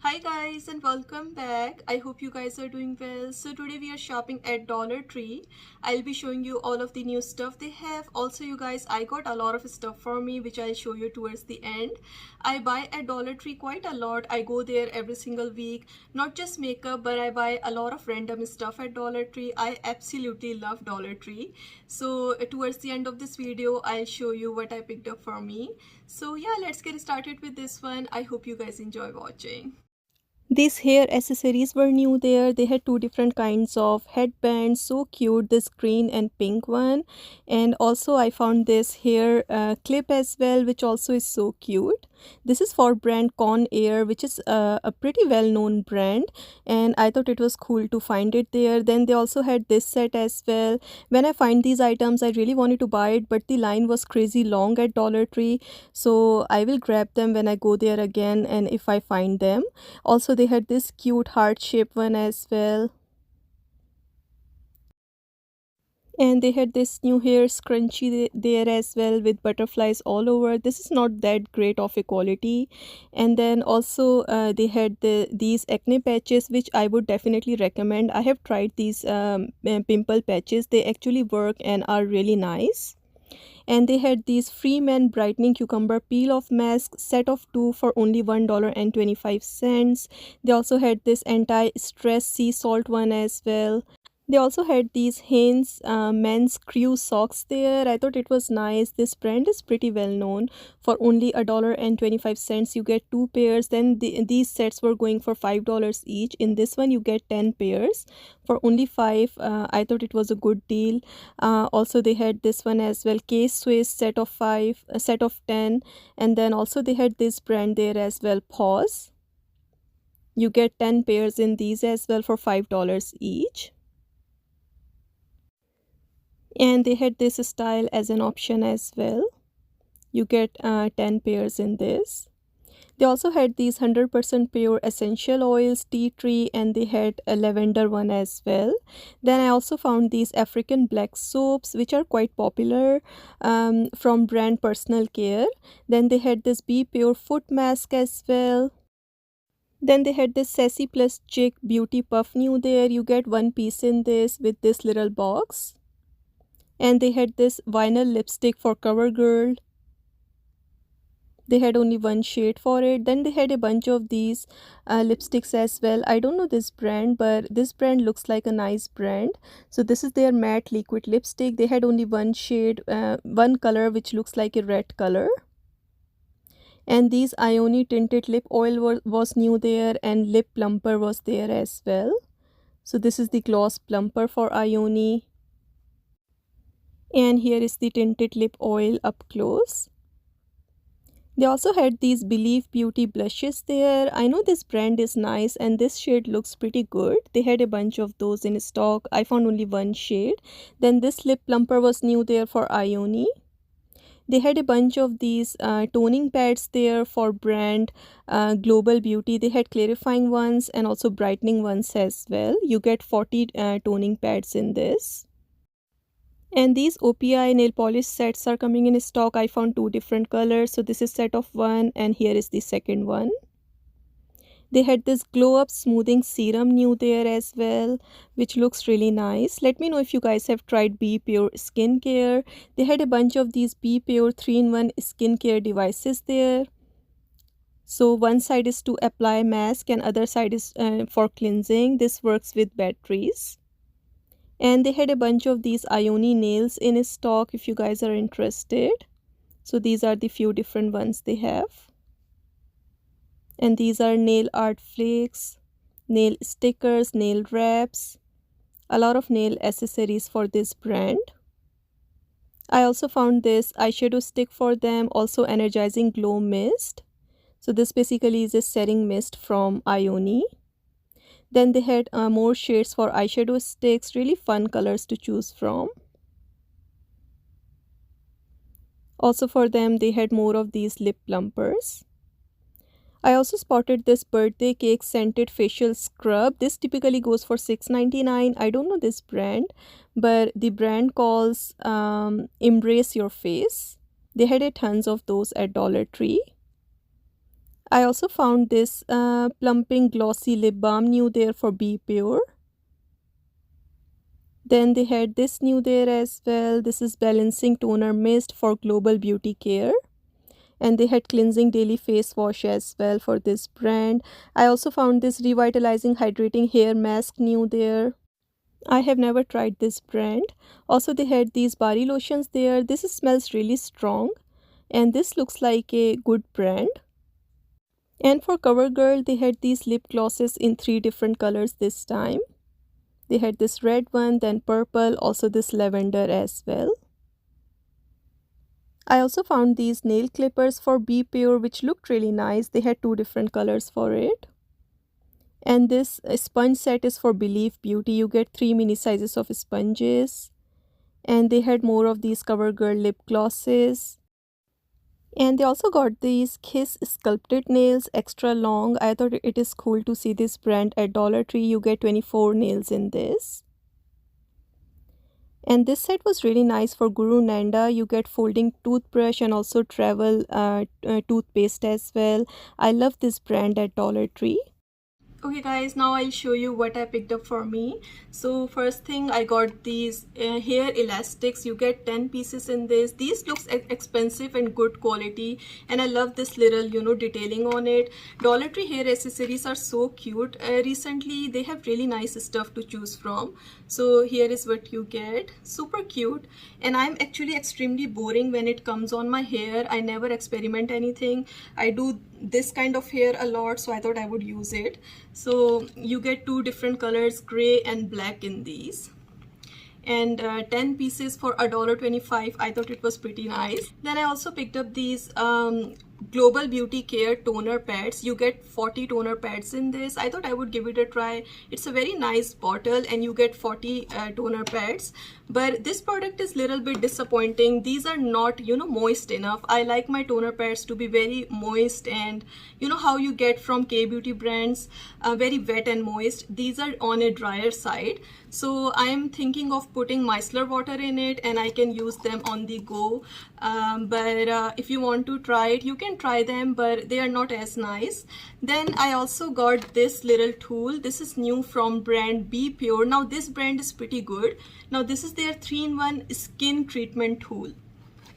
Hi guys and welcome back. I hope you guys are doing well. So today we are shopping at Dollar Tree. I'll be showing you all of the new stuff they have. Also you guys, I got a lot of stuff for me which I'll show you towards the end. I buy at Dollar Tree quite a lot. I go there every single week. Not just makeup, but I buy a lot of random stuff at Dollar Tree. I absolutely love Dollar Tree. So towards the end of this video, I'll show you what I picked up for me. So yeah, let's get started with this one. I hope you guys enjoy watching. These hair accessories were new there. They had two different kinds of headbands, so cute, this green and pink one. And also I found this hair clip as well, which also is so cute. This is for brand Con Air, which is a pretty well known brand, and I thought it was cool to find it there. Then they also had this set as well. When I find these items, I really wanted to buy it, but the line was crazy long at Dollar Tree, so I will grab them when I go there again and if I find them. Also they had this cute heart shaped one as well, and they had this new hair scrunchie there as well with butterflies all over. This is not that great of a quality. And then also they had these acne patches, which I would definitely recommend. I have tried these pimple patches. They actually work and are really nice. And they had these free man brightening cucumber peel off mask set of two for only $1.25. They also had this anti-stress sea salt one as well. They also had these Hanes men's crew socks there. I thought it was nice. This brand is pretty well known. For only $1.25 you get two pairs. Then these sets were going for $5 each. In this one you get 10 pairs for only 5. I thought it was a good deal. Also they had this one as well, case swiss set of 5, a set of 10. And then also they had this brand there as well, Pause. You get 10 pairs in these as well for $5 each. And they had this style as an option as well. You get 10 pairs in this. They also had these 100% pure essential oils, tea tree, and they had a lavender one as well. Then I also found these African black soaps, which are quite popular, from brand Personal Care. Then they had this Be Pure foot mask as well. Then they had this Sassy Plus Chick Beauty Puff new there. You get one piece in this with this little box. And they had this vinyl lipstick for CoverGirl. They had only one shade for it. Then they had a bunch of these lipsticks as well. I don't know this brand, but this brand looks like a nice brand. So this is their matte liquid lipstick. They had only one shade, one color, which looks like a red color. And these Ioni tinted lip oil was new there, and lip plumper was there as well. So this is the gloss plumper for Ioni. And here is the tinted lip oil up close. They also had these Believe Beauty blushes there. I know this brand is nice and this shade looks pretty good. They had a bunch of those in stock. I found only one shade. Then this lip plumper was new there for Ioni. They had a bunch of these toning pads there for brand Global Beauty. They had clarifying ones and also brightening ones as well. You get 40 toning pads in this. And these OPI nail polish sets are coming in stock. I found two different colors. So this is set of one and here is the second one. They had this glow up smoothing serum new there as well, which looks really nice. Let me know if you guys have tried Be Pure skincare. They had a bunch of these Be Pure 3-in-1 skincare devices there. So one side is to apply mask and other side is for cleansing. This works with batteries. And they had a bunch of these Ioni nails in stock if you guys are interested. So these are the few different ones they have. And these are nail art flakes, nail stickers, nail wraps, a lot of nail accessories for this brand. I also found this eyeshadow stick for them, also energizing glow mist. So this basically is a setting mist from Ioni. Then they had more shades for eyeshadow sticks, really fun colors to choose from. Also for them, they had more of these lip plumpers. I also spotted this birthday cake scented facial scrub. This typically goes for $6.99. I don't know this brand, but the brand calls Embrace Your Face. They had a tons of those at Dollar Tree. I also found this plumping glossy lip balm new there for Be Pure. Then they had this new there as well. This is balancing toner mist for global beauty care. And they had cleansing daily face wash as well for this brand. I also found this revitalizing hydrating hair mask new there. I have never tried this brand. Also they had these body lotions there. This smells really strong and this looks like a good brand. And for CoverGirl they had these lip glosses in 3 different colors this time. They had this red one, then purple, also this lavender as well. I also found these nail clippers for Be Pure which looked really nice. They had 2 different colors for it. And this sponge set is for Believe Beauty. You get 3 mini sizes of sponges. And they had more of these CoverGirl lip glosses. And they also got these Kiss sculpted nails extra long. I thought it is cool to see this brand at Dollar Tree. You get 24 nails in this. And this set was really nice for Guru Nanda. You get folding toothbrush and also travel toothpaste as well. I love this brand at Dollar Tree. Okay guys, now I'll show you what I picked up for me. So first thing, I got these hair elastics. You get 10 pieces in this. These looks expensive and good quality, and I love this little detailing on it. Dollar Tree hair accessories are so cute. Recently they have really nice stuff to choose from. So here is what you get. Super cute. And I'm actually extremely boring when it comes on my hair. I never experiment anything. I do this kind of hair a lot, so I thought I would use it. So you get 2 different colors, gray and black in these. And 10 pieces for $1.25. I thought it was pretty nice. Then I also picked up these Global Beauty Care toner pads. You get 40 toner pads in this. I thought I would give it a try. It's a very nice bottle and you get 40 toner pads. But this product is little bit disappointing. These are not moist enough. I like my toner pads to be very moist, and how you get from K-beauty brands, very wet and moist. These are on a drier side. So I am thinking of putting micellar water in it and I can use them on the go. But if you want to try it, you can try them, but they are not as nice. Then I also got this little tool. This is new from brand Be Pure. Now this brand is pretty good. Now this is their 3-in-1 skin treatment tool.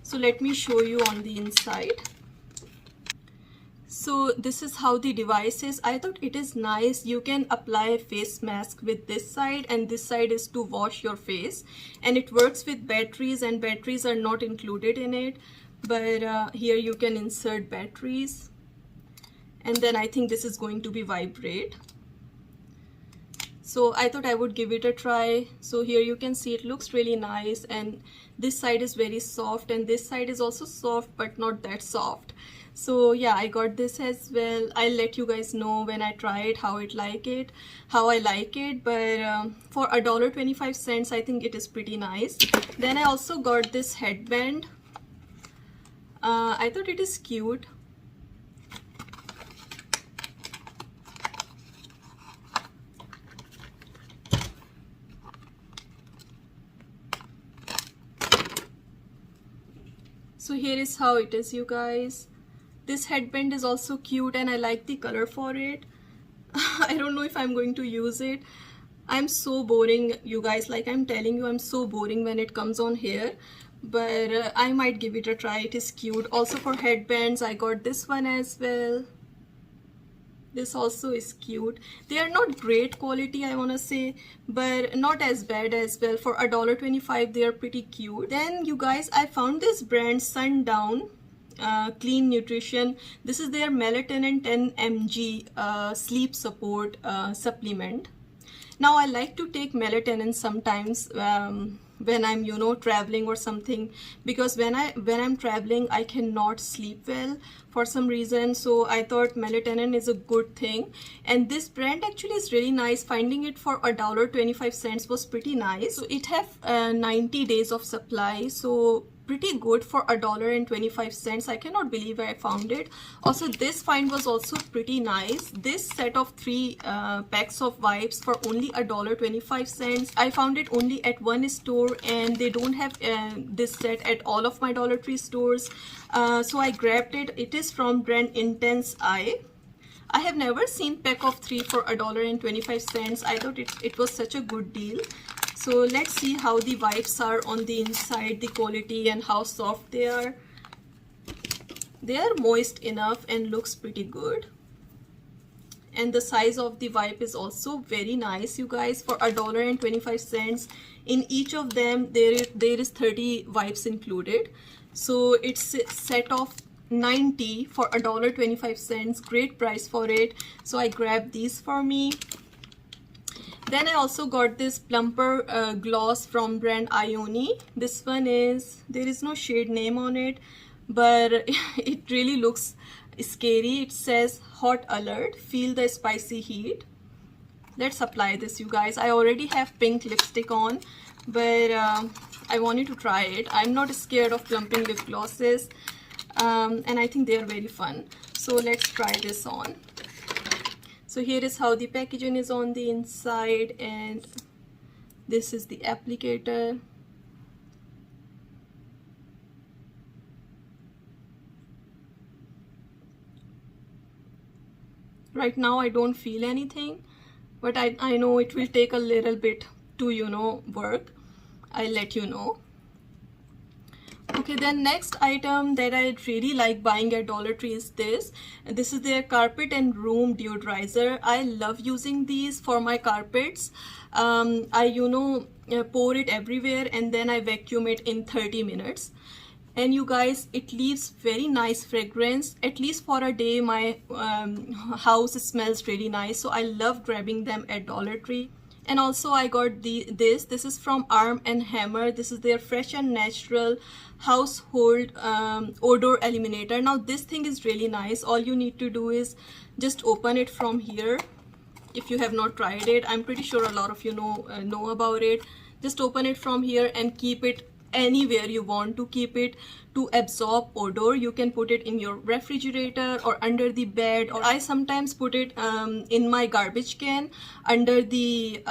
So let me show you on the inside. So this is how the device is. I thought it is nice. You can apply a face mask with this side, and this side is to wash your face, and it works with batteries, and batteries are not included in it, but here you can insert batteries, and then I think this is going to be vibrate. So I thought I would give it a try. So here you can see it looks really nice, and this side is very soft and this side is also soft but not that soft. So yeah, I got this as well. I'll let you guys know when I try it how I like it. But for $1.25, I think it is pretty nice. Then I also got this headband. I thought it is cute. So here is how it is, you guys. This headband is also cute and I like the color for it. I don't know if I'm going to use it. I'm so boring, you guys. Like I'm telling you, I'm so boring when it comes on hair. But I might give it a try. It is cute. Also for headbands, I got this one as well. This also is cute. They are not great quality, I want to say, but not as bad as well. For $1.25, they are pretty cute. Then you guys, I found this brand Sundown Clean Nutrition. This is their melatonin 10 mg sleep support supplement. Now I like to take melatonin sometimes when I'm traveling or something, because when I'm traveling I cannot sleep well for some reason. So I thought melatonin is a good thing, and this brand actually is really nice. Finding it for $1.25 was pretty nice. So it have 90 days of supply, so pretty good for $1.25. I cannot believe I found it. Also, this find was also pretty nice. This set of 3 packs of wipes for only $1.25. I found it only at one store, and they don't have this set at all of my Dollar Tree stores. So I grabbed it. It is from brand Intense Eye. I have never seen pack of 3 for $1.25. I thought it was such a good deal. So let's see how the wipes are on the inside, the quality and how soft they are. They are moist enough and looks pretty good. And the size of the wipe is also very nice, you guys. For $1.25, in each of them there is 30 wipes included. So it's a set of 90 for $1.25. Great price for it. So I grabbed these for me. Then I also got this plumper gloss from brand Ioni. This one is, there is no shade name on it, but it really looks scary. It says hot alert, feel the spicy heat. Let's apply this, you guys. I already have pink lipstick on, but I wanted to try it. I'm not scared of plumping lip glosses, and I think they are very fun. So let's try this on. So here is how the packaging is on the inside, and this is the applicator. Right now I don't feel anything, but I know it will take a little bit to, you know, work. I'll let you know. Okay, then next item that I really like buying at Dollar Tree is this. This is their carpet and room deodorizer. I love using these for my carpets. I, you know, pour it everywhere and then I vacuum it in 30 minutes. And you guys, it leaves very nice fragrance. At least for a day, my house smells really nice. So I love grabbing them at Dollar Tree. And also I got this is from Arm & Hammer. This is their fresh and natural household odor eliminator. Now this thing is really nice. All you need to do is just open it from here. If you have not tried it, I'm pretty sure a lot of you know about it. Just open it from here and keep it anywhere you want to keep it to absorb odor. You can put it in your refrigerator or under the bed, or I sometimes put it in my garbage can under the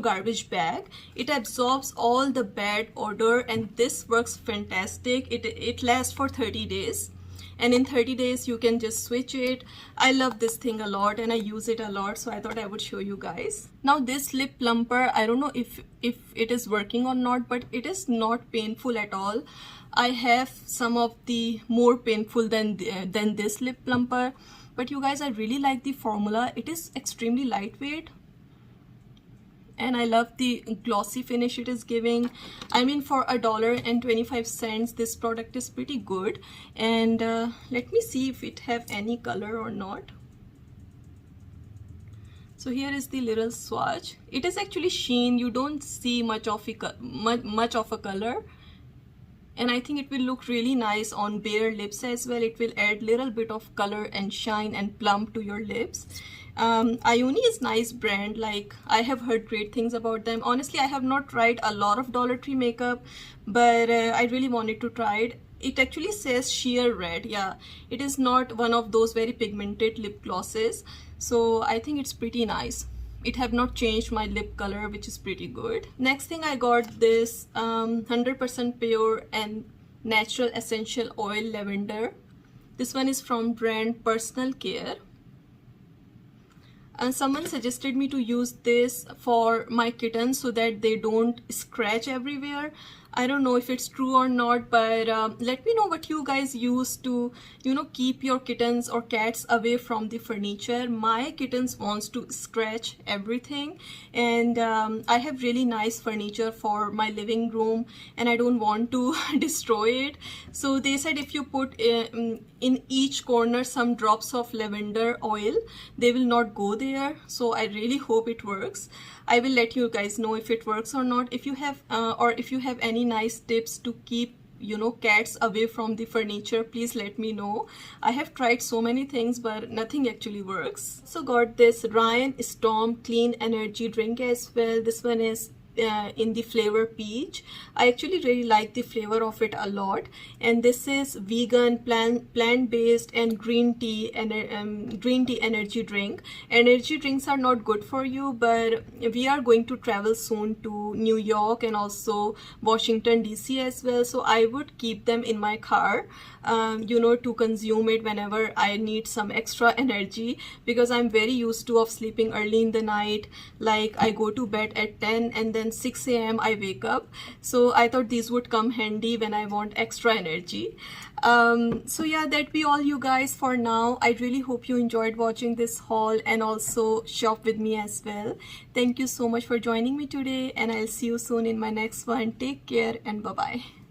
garbage bag. It absorbs all the bad odor, and this works fantastic. It lasts for 30 days. And in 30 days you can just switch it. I love this thing a lot and I use it a lot, so I thought I would show you guys. Now this lip plumper, I don't know if it is working or not, but it is not painful at all. I have some of the more painful than this lip plumper, but you guys, I really like the formula. It is extremely lightweight and I love the glossy finish it is giving. I mean, for $1.25, this product is pretty good. And let me see if it have any color or not. So here is the little swatch. It is actually sheen. You don't see much of a color. And I think it will look really nice on bare lips as well. It will add little bit of color and shine and plump to your lips. Ioni is nice brand. Like, I have heard great things about them. Honestly, I have not tried a lot of Dollar Tree makeup, but I really wanted to try it. It actually says sheer red. Yeah, it is not one of those very pigmented lip glosses, so I think it's pretty nice. It have not changed my lip color, which is pretty good. Next thing, I got this 100% pure and natural essential oil lavender. This one is from brand Personal Care. And someone suggested me to use this for my kittens so that they don't scratch everywhere. I don't know if it's true or not, but let me know what you guys use to, keep your kittens or cats away from the furniture. My kittens wants to scratch everything, and I have really nice furniture for my living room and I don't want to destroy it. So they said if you put in each corner some drops of lavender oil, they will not go there. So I really hope it works. I will let you guys know if it works or not. If you have any nice tips to keep cats away from the furniture, please let me know. I have tried so many things, but nothing actually works. So got this Ryan Storm Clean Energy drink as well. This one is in the flavor peach. I actually really like the flavor of it a lot. And this is vegan, plant-based, and green tea energy drink. Energy drinks are not good for you, but we are going to travel soon to New York and also Washington DC as well, so I would keep them in my car, to consume it whenever I need some extra energy, because I'm very used to of sleeping early in the night. Like I go to bed at 10 and then 6 a.m. I wake up, so I thought these would come handy when I want extra energy. So yeah, that be all, you guys, for now. I really hope you enjoyed watching this haul and also shop with me as well. Thank you so much for joining me today, and I'll see you soon in my next one. Take care and bye bye.